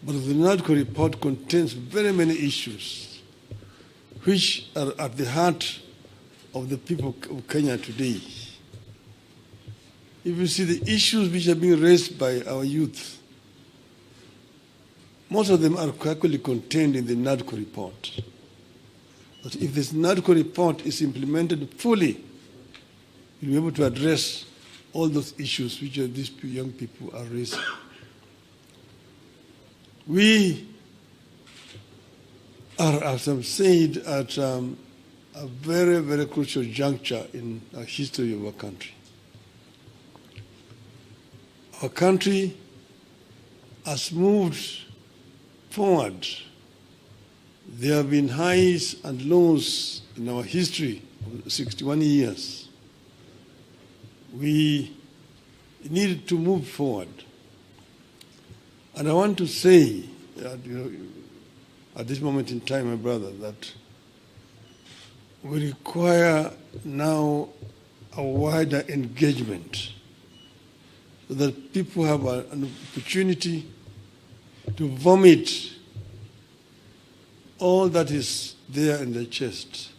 But the NADCO report contains very many issues which are at the heart of the people of Kenya today. If you see the issues which are being raised by our youth, most of them are actually contained in the NADCO report. But if this NADCO report is implemented fully, you'll be able to address all those issues which these young people are raising. We are, as I've said, at a very, very crucial juncture in the history of our country. Our country has moved forward. There have been highs and lows in our history of 61 years. We needed to move forward. And I want to say, at this moment in time, my brother, that we require now a wider engagement so that people have an opportunity to vomit all that is there in their chest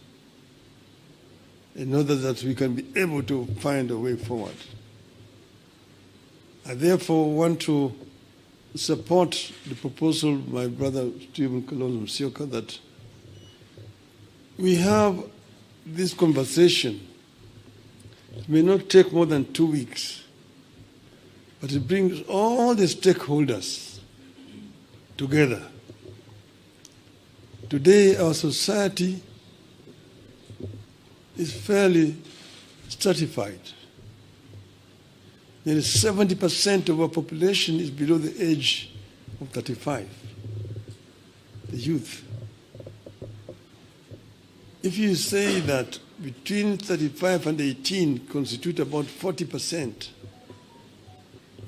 in order that we can be able to find a way forward. I therefore want to support the proposal of my brother Stephen Kalonzo Musyoka that we have this conversation. It may not take more than 2 weeks, but it brings all the stakeholders together. Today, our society is fairly stratified. Nearly 70% of our population is below the age of 35, the youth. If you say that between 35 and 18 constitute about 40%,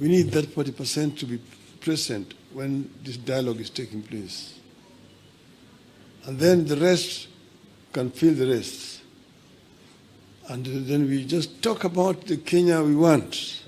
we need that 40% to be present when this dialogue is taking place. And then the rest can fill the rest. And then we just talk about the Kenya we want.